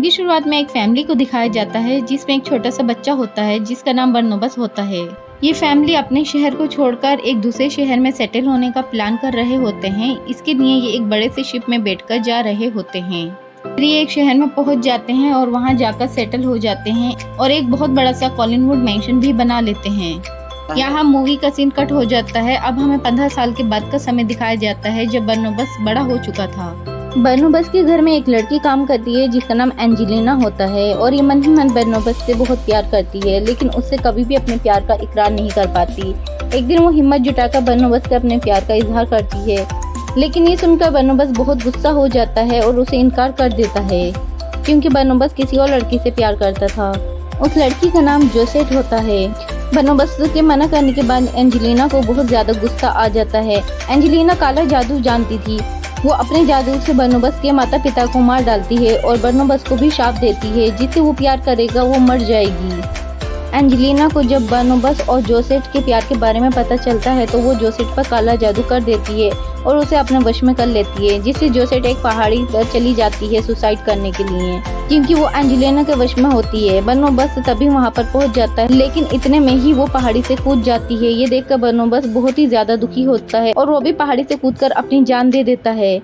की शुरुआत में एक फैमिली को दिखाया जाता है जिसमें एक छोटा सा बच्चा होता है जिसका नाम बरनबास होता है। ये फैमिली अपने शहर को छोड़कर एक दूसरे शहर में सेटल होने का प्लान कर रहे होते हैं। इसके लिए ये एक बड़े से शिप में बैठकर जा रहे होते हैं। फिर ये एक शहर में पहुंच जाते हैं और वहां जाकर सेटल हो जाते हैं और एक बहुत बड़ा सा कॉलिंगवुड मैंशन भी बना लेते हैं। यहाँ मूवी का सीन कट हो जाता है। अब हमें 15 साल के बाद का समय दिखाया जाता है जब बरनबास बड़ा हो चुका था। बरनबास के घर में एक लड़की काम करती है जिसका नाम एंजेलिना होता है और ये मन ही मन बरनबास से बहुत प्यार करती है, लेकिन उससे कभी भी अपने प्यार का इकरार नहीं कर पाती। एक दिन वो हिम्मत जुटाकर बरनबास से अपने प्यार का इजहार करती है, लेकिन ये सुनकर बरनबास बहुत गुस्सा हो जाता है और उसे इनकार कर देता है क्योंकि बरनबास किसी और लड़की से प्यार करता था। उस लड़की का नाम जोसेट होता है। बरनबास के मना करने के बाद एंजेलिना को बहुत ज्यादा गुस्सा आ जाता है। एंजेलिना काला जादू जानती थी। वो अपने जादू से बरनबास के माता पिता को मार डालती है और बरनबास को भी शाप देती है जिससे वो प्यार करेगा वो मर जाएगी। एंजेलिना को जब बरनबास और जोसेट के प्यार के बारे में पता चलता है तो वो जोसेट पर काला जादू कर देती है और उसे अपने वश में कर लेती है, जिससे जोसेट एक पहाड़ी पर चली जाती है सुसाइड करने के लिए क्योंकि वो एंजेलिना के वश में होती है। बरनबास तभी वहाँ पर पहुँच जाता है, लेकिन इतने में ही वो पहाड़ी से कूद जाती है। ये देखकर बरनबास बहुत ही ज्यादा दुखी होता है और वो भी पहाड़ी से कूदकर अपनी जान दे देता है,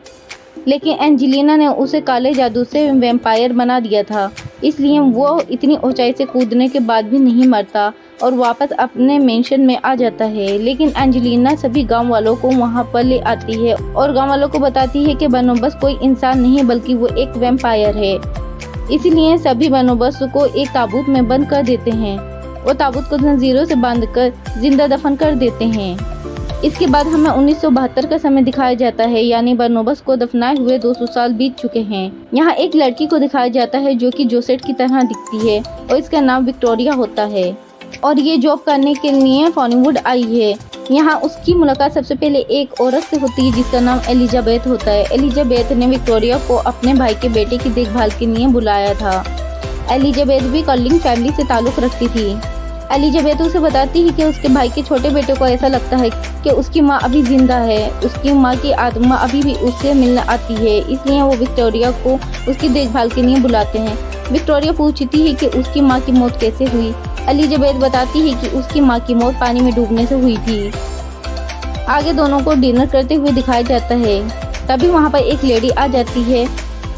लेकिन एंजेलिना ने उसे काले जादू से वैम्पायर बना दिया था, इसलिए वो इतनी ऊंचाई से कूदने के बाद भी नहीं मरता और वापस अपने मेंशन में आ जाता है। लेकिन एंजेलिना सभी गांव वालों को वहां पर ले आती है और गांव वालों को बताती है कि बरनबास कोई इंसान नहीं बल्कि वो एक वैम्पायर है। इसलिए सभी बरनबास को एक ताबूत में बंद कर देते हैं और ताबूत को जंजीरों से बांधकर जिंदा दफन कर देते हैं। इसके बाद हमें 1972 का समय दिखाया जाता है, यानी बरनबास को दफनाए हुए 200 साल बीत चुके हैं। यहाँ एक लड़की को दिखाया जाता है जो कि जोसेट की तरह दिखती है और इसका नाम विक्टोरिया होता है और ये जॉब करने के लिए कॉलिंगवुड आई है। यहाँ उसकी मुलाकात सबसे पहले एक औरत से होती है जिसका नाम एलिजाबेथ होता है। एलिजाबेथ ने विक्टोरिया को अपने भाई के बेटे की देखभाल के लिए बुलाया था। एलिजाबेथ भी कॉलिंग फैमिली से ताल्लुक रखती थी। एलिजाबेथ उसे बताती है कि उसके भाई के छोटे बेटे को ऐसा लगता है कि उसकी माँ अभी जिंदा है, उसकी माँ की आत्मा अभी भी उससे मिलने आती है, इसलिए वो विक्टोरिया को उसकी देखभाल के लिए बुलाते हैं। विक्टोरिया पूछती है कि उसकी माँ की मौत कैसे हुई। एलिजाबेथ बताती है कि उसकी माँ की मौत पानी में डूबने से हुई थी। आगे दोनों को डिनर करते हुए दिखाया जाता है। तभी वहाँ पर एक लेडी आ जाती है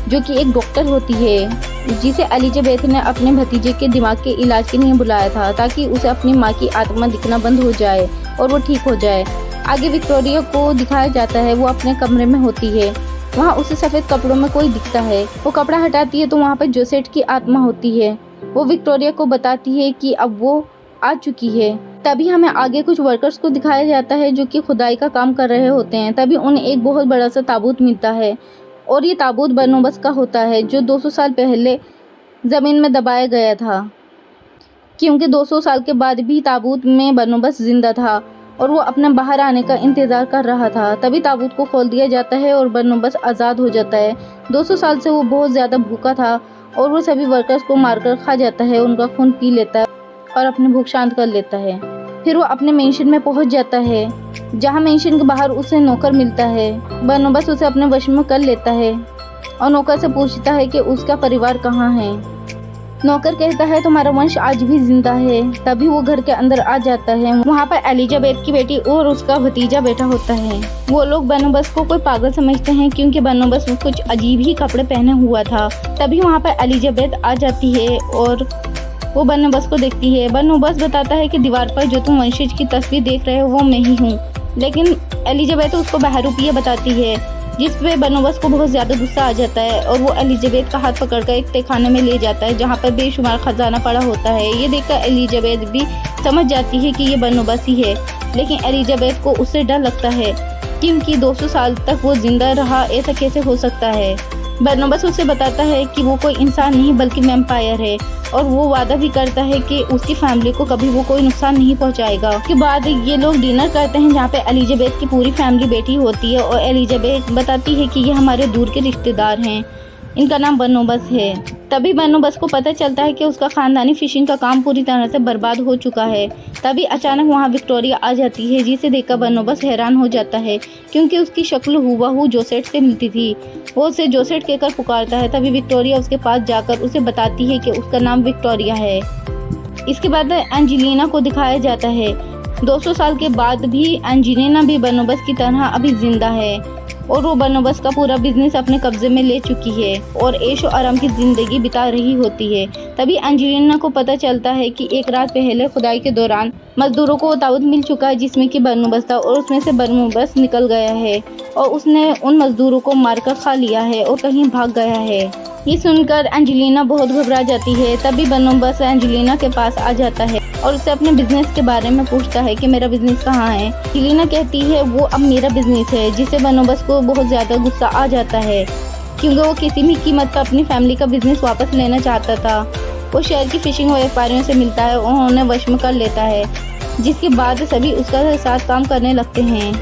जो कि एक डॉक्टर होती है, जिसे एलिजाबेथ ने अपने भतीजे के दिमाग के इलाज के लिए बुलाया था ताकि उसे अपनी माँ की आत्मा दिखना बंद हो जाए और वो ठीक हो जाए। आगे विक्टोरिया को दिखाया जाता है वो अपने कमरे में होती है। वहाँ उसे सफ़ेद कपड़ों में कोई दिखता है। वो कपड़ा हटाती है तो वहाँ पर जोसेट की आत्मा होती है। वो विक्टोरिया को बताती है कि अब वो आ चुकी है। तभी हमें आगे कुछ वर्कर्स को दिखाया जाता है जो कि खुदाई का काम कर रहे होते हैं। तभी उन्हें एक बहुत बड़ा सा ताबूत मिलता है और ये ताबूत बरनबास का होता है जो 200 साल पहले ज़मीन में दबाया गया था, क्योंकि 200 साल के बाद भी ताबूत में बरनबास जिंदा था और वो अपने बाहर आने का इंतज़ार कर रहा था। तभी ताबूत को खोल दिया जाता है और बरनबास आज़ाद हो जाता है। 200 साल से वो बहुत ज़्यादा भूखा था और वो सभी वर्कर्स को मारकर खा जाता है, उनका खून पी लेता है और अपनी भूख शांत कर लेता है। फिर वो अपने मेंशन में पहुंच जाता है जहां मेंशन के बाहर उसे नौकर मिलता है। बरनबास उसे अपने वश में कर लेता है और नौकर से पूछता है कि उसका परिवार कहाँ है। नौकर कहता है तुम्हारा वंश आज भी जिंदा है। तभी वो घर के अंदर आ जाता है। वहाँ पर एलिजाबेथ की बेटी और उसका भतीजा बैठा होता है। वो लोग बरनबास को कोई पागल समझते हैं क्योंकि बरनबास कुछ अजीब ही कपड़े पहने हुआ था। तभी वहाँ पर एलिजाबेथ आ जाती है और वो बरनबास को देखती है। बरनबास बताता है कि दीवार पर जो तुम वंशज की तस्वीर देख रहे हो वो मैं ही हूँ, लेकिन एलिजाबेथ उसको बहरूपिया बताती है, जिस पे बरनबास को बहुत ज़्यादा गुस्सा आ जाता है और वो एलिजाबेथ का हाथ पकड़कर एक तहखाने में ले जाता है जहाँ पर बेशुमार खजाना पड़ा होता है। ये देखकर एलिजाबेथ भी समझ जाती है कि ये बरनबास ही है, लेकिन एलिजाबेथ को उससे डर लगता है क्योंकि 200 साल तक वो जिंदा रहा, ऐसा कैसे हो सकता है। बरनबास उसे बताता है कि वो कोई इंसान नहीं बल्कि वैम्पायर है और वो वादा भी करता है कि उसकी फैमिली को कभी वो कोई नुकसान नहीं पहुंचाएगा। उसके बाद ये लोग डिनर करते हैं जहाँ पे एलिजाबेथ की पूरी फैमिली बैठी होती है और एलिजाबेथ बताती है कि ये हमारे दूर के रिश्तेदार हैं, इनका नाम बरनबास है। तभी बंदोबस्त को पता चलता है कि उसका ख़ानदानी फ़िशिंग का काम पूरी तरह से बर्बाद हो चुका है। तभी अचानक वहाँ विक्टोरिया आ जाती है, जिसे देखकर बंदोबस्त हैरान हो जाता है क्योंकि उसकी शक्ल हूबहू जोसेट से मिलती थी। वो उसे जोसेट कहकर पुकारता है। तभी विक्टोरिया उसके पास जाकर उसे बताती है कि उसका नाम विक्टोरिया है। इसके बाद एंजेलिना को दिखाया जाता है। 200 साल के बाद भी एंजेलिना भी बंदोबस्त की तरह अभी जिंदा है और वो बंदोबस्त का पूरा बिजनेस अपने कब्जे में ले चुकी है और ऐशो आराम की जिंदगी बिता रही होती है। तभी एंजेलिना को पता चलता है कि एक रात पहले खुदाई के दौरान मजदूरों को ताबूत मिल चुका है जिसमें कि बंदोबस्त था और उसमें से बंदोबस्त निकल गया है और उसने उन मजदूरों को मारकर खा लिया है और कहीं भाग गया है। ये सुनकर एंजेलिना बहुत घबरा जाती है। तभी बंदोबस्त एंजेलिना के पास आ जाता है और उससे अपने बिजनेस के बारे में पूछता है कि मेरा बिजनेस कहाँ है। एंजेलिना कहती है वो अब मेरा बिजनेस है, जिससे बंदोबस्त को बहुत ज़्यादा गुस्सा आ जाता है क्योंकि वो किसी भी कीमत पर अपनी फैमिली का बिजनेस वापस लेना चाहता था। वो शहर की फिशिंग व्यापारियों से मिलता है और उन्हें वश में कर लेता है, जिसके बाद सभी उसका साथ काम करने लगते हैं।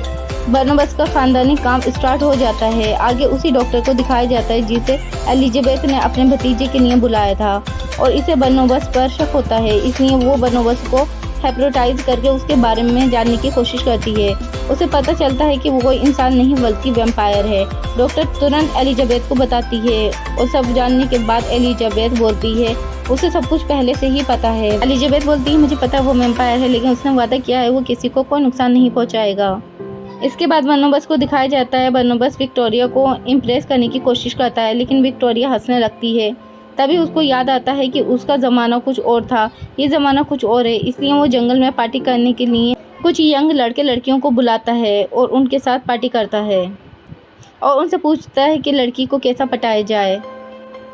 बंदोबस्त का खानदानी काम स्टार्ट हो जाता है। आगे उसी डॉक्टर को दिखाया जाता है जिसे एलिजाबेथ ने अपने भतीजे के लिए बुलाया था और इसे बंदोबस्त पर शक होता है, इसलिए वो बंदोबस्त को हिप्नोटाइज करके उसके बारे में जानने की कोशिश करती है। उसे पता चलता है कि वो कोई इंसान नहीं बल्कि वैम्पायर है। डॉक्टर तुरंत एलिजाबेथ को बताती है और सब जानने के बाद एलिजाबेथ बोलती है उसे सब कुछ पहले से ही पता है। एलिजाबेथ बोलती है मुझे पता है वो वैम्पायर है, लेकिन उसने वादा किया है वो किसी को कोई नुकसान नहीं पहुँचाएगा। इसके बाद बंदोबस्त को दिखाया जाता है। बंदोबस्त विक्टोरिया को इम्प्रेस करने की कोशिश करता है, लेकिन विक्टोरिया हंसने लगती है। तभी उसको याद आता है कि उसका ज़माना कुछ और था, ये ज़माना कुछ और है। इसलिए वो जंगल में पार्टी करने के लिए कुछ यंग लड़के लड़कियों को बुलाता है और उनके साथ पार्टी करता है और उनसे पूछता है कि लड़की को कैसा पटाया जाए।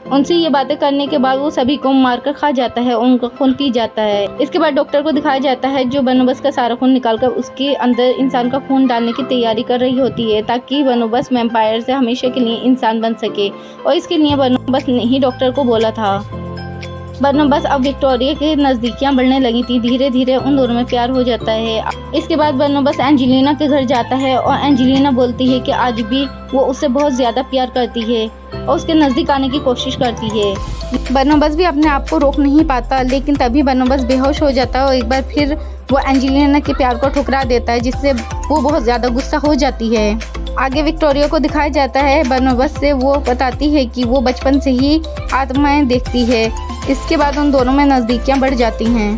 उनसे ये बातें करने के बाद वो सभी को मारकर खा जाता है और उनका खून पी जाता है। इसके बाद डॉक्टर को दिखाया जाता है जो बंदोबस्त का सारा खून निकालकर उसके अंदर इंसान का खून डालने की तैयारी कर रही होती है ताकि बंदोबस्त वैम्पायर से हमेशा के लिए इंसान बन सके और इसके लिए बंदोबस्त ने ही डॉक्टर को बोला था। बंदोबस्त अब विक्टोरिया के नज़दीकियाँ बढ़ने लगी थी। धीरे धीरे उन दोनों में प्यार हो जाता है। इसके बाद बंदोबस्त एंजेलिना के घर जाता है और एंजेलिना बोलती है कि आज भी वो उससे बहुत ज़्यादा प्यार करती है और उसके नज़दीक आने की कोशिश करती है। बंदोबस्त भी अपने आप को रोक नहीं पाता, लेकिन तभी बंदोबस्त बेहोश हो जाता है और एक बार फिर वो एंजेलिना के प्यार को ठुकरा देता है, जिससे वो बहुत ज़्यादा गुस्सा हो जाती है। आगे विक्टोरिया को दिखाया जाता है। बंदोबस्त से वो बताती है कि वो बचपन से ही आत्माएं देखती है। इसके बाद उन दोनों में नज़दीकियाँ बढ़ जाती हैं।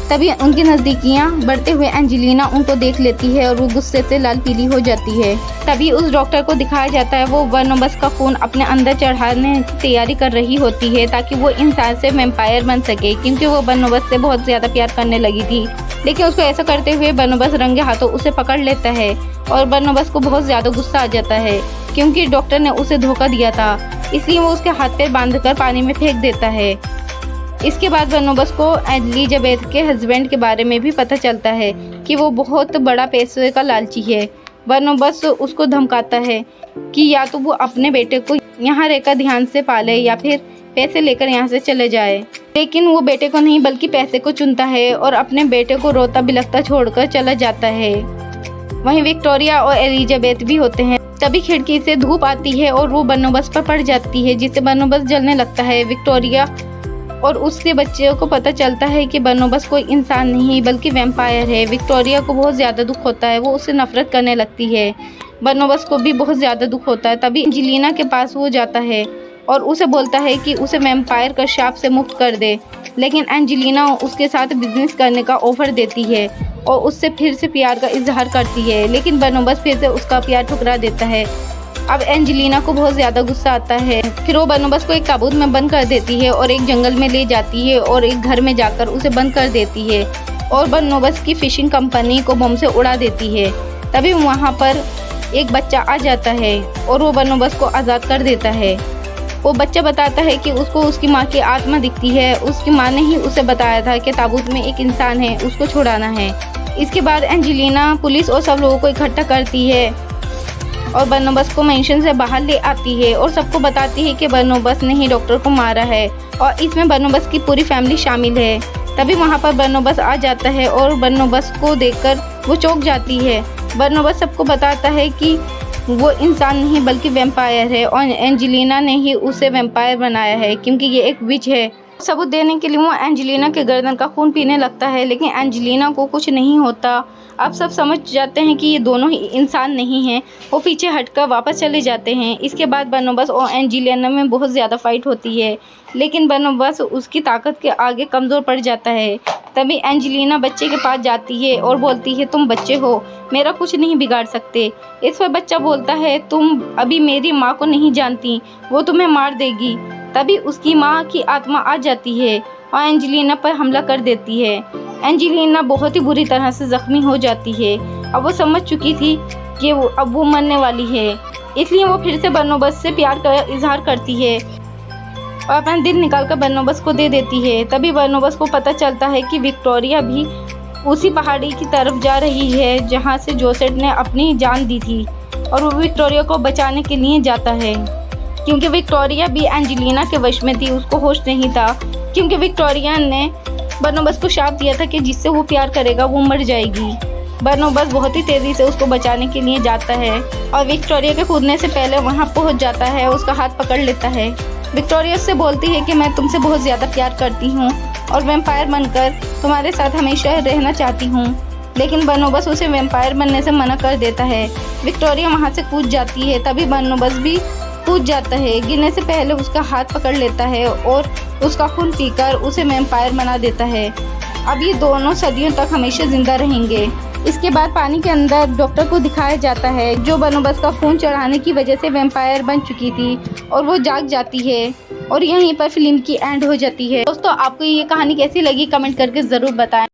तभी उनकी नज़दीकियाँ बढ़ते हुए एंजेलिना उनको देख लेती है और वो गुस्से से लाल पीली हो जाती है। तभी उस डॉक्टर को दिखाया जाता है। वो बंदोबस्त का खून अपने अंदर चढ़ाने की तैयारी कर रही होती है ताकि वो इंसान से वैम्पायर बन सके, क्योंकि वो बंदोबस्त से बहुत ज़्यादा प्यार करने लगी थी। लेकिन उसको ऐसा करते हुए बंदोबस्त रंगे हाथों उसे पकड़ लेता है और बंदोबस्त को बहुत ज़्यादा गुस्सा आ जाता है क्योंकि डॉक्टर ने उसे धोखा दिया था, इसलिए वो उसके हाथ पैर बांधकर पानी में फेंक देता है। इसके बाद बंदोबस्त को एलिजाबेथ के हस्बैंड के बारे में भी पता चलता है कि वो बहुत बड़ा पैसे का लालची है। बंदोबस्त उसको धमकाता है कि या तो वो अपने बेटे को यहाँ रहकर ध्यान से पाले या फिर पैसे लेकर यहाँ से चले जाए, लेकिन वो बेटे को नहीं बल्कि पैसे को चुनता है और अपने बेटे को रोता बिलखता छोड़कर चला जाता है। वहीं विक्टोरिया और एलिजाबेथ भी होते हैं। तभी खिड़की से धूप आती है और वो बंदोबस्त पर पड़ जाती है, जिससे बंदोबस्त जलने लगता है। विक्टोरिया और उसके बच्चे को पता चलता है कि बंदोबस्त कोई इंसान नहीं बल्कि वैम्पायर है। विक्टोरिया को बहुत ज़्यादा दुख होता है, वो उससे नफरत करने लगती है। बंदोबस्त को भी बहुत ज़्यादा दुख होता है। तभी एंजेलिना के पास वो जाता है और उसे बोलता है कि उसे वैम्पायर का शाप से मुक्त कर दे, लेकिन एंजेलिना उसके साथ बिजनेस करने का ऑफर देती है और उससे फिर से प्यार का इजहार करती है, लेकिन बंदोबस्त फिर से उसका प्यार ठुकरा देता है। अब एंजेलिना को बहुत ज़्यादा गुस्सा आता है। फिर वो बंदोबस्त को एक ताबूत में बंद कर देती है और एक जंगल में ले जाती है और एक घर में जाकर उसे बंद कर देती है और बंदोबस्त की फिशिंग कंपनी को बम से उड़ा देती है। तभी वहाँ पर एक बच्चा आ जाता है और वो बंदोबस्त को आज़ाद कर देता है। वो बच्चा बताता है कि उसको उसकी माँ की आत्मा दिखती है। उसकी माँ ने ही उसे बताया था कि ताबूत में एक इंसान है, उसको छुड़ाना है। इसके बाद एंजेलिना पुलिस और सब लोगों को इकट्ठा करती है और बंदोबस्त को मेंशन से बाहर ले आती है और सबको बताती है कि बंदोबस्त ने ही डॉक्टर को मारा है और इसमें बंदोबस्त की पूरी फैमिली शामिल है। तभी वहाँ पर बंदोबस्त आ जाता है और बंदोबस्त को देखकर वो चौंक जाती है। बंदोबस्त सबको बताता है कि वो इंसान नहीं बल्कि वैम्पायर है और एंजेलिना ने ही उसे वैम्पायर बनाया है क्योंकि ये एक विच है। सबूत देने के लिए वो एंजेलिना के गर्दन का खून पीने लगता है, लेकिन एंजेलिना को कुछ नहीं होता। अब सब समझ जाते हैं कि ये दोनों ही इंसान नहीं हैं। वो पीछे हटकर वापस चले जाते हैं। इसके बाद बर्नबास और एंजेलिना में बहुत ज़्यादा फाइट होती है, लेकिन बर्नबास उसकी ताकत के आगे कमज़ोर पड़ जाता है। तभी एंजेलिना बच्चे के पास जाती है और बोलती है, तुम बच्चे हो, मेरा कुछ नहीं बिगाड़ सकते। इस पर बच्चा बोलता है, तुम अभी मेरी माँ को नहीं जानती, वो तुम्हें मार देगी। तभी उसकी माँ की आत्मा आ जाती है और एंजेलिना पर हमला कर देती है। एंजेलिना बहुत ही बुरी तरह से जख्मी हो जाती है। अब वो समझ चुकी थी कि अब वो मरने वाली है, इसलिए वो फिर से बर्नबास से प्यार का इजहार करती है और अपना दिल निकालकर बर्नबास को दे देती है। तभी बर्नबास को पता चलता है कि विक्टोरिया भी उसी पहाड़ी की तरफ जा रही है जहाँ से जोसेफ ने अपनी जान दी थी, और वो विक्टोरिया को बचाने के लिए जाता है क्योंकि विक्टोरिया भी एंजेलिना के वश में थी। उसको होश नहीं था क्योंकि विक्टोरिया ने बर्नबास को शाप दिया था कि जिससे वो प्यार करेगा वो मर जाएगी। बर्नबास बहुत ही तेज़ी से उसको बचाने के लिए जाता है और विक्टोरिया के कूदने से पहले वहाँ पहुँच जाता है, उसका हाथ पकड़ लेता है। विक्टोरिया उससे बोलती है कि मैं तुमसे बहुत ज़्यादा प्यार करती हूँ और वैम्पायर बनकर तुम्हारे साथ हमेशा रहना चाहती हूँ, लेकिन बर्नबास उसे वैम्पायर बनने से मना कर देता है। विक्टोरिया वहाँ से कूद जाती है, तभी बर्नबास भी कूद जाता है। गिरने से पहले उसका हाथ पकड़ लेता है और उसका खून पीकर उसे वैम्पायर बना देता है। अब ये दोनों सदियों तक हमेशा जिंदा रहेंगे। इसके बाद पानी के अंदर डॉक्टर को दिखाया जाता है जो बर्नबास का खून चढ़ाने की वजह से वैम्पायर बन चुकी थी, और वो जाग जाती है और यहीं पर फिल्म की एंड हो जाती है। दोस्तों, आपको ये कहानी कैसी लगी कमेंट करके ज़रूर बताएं।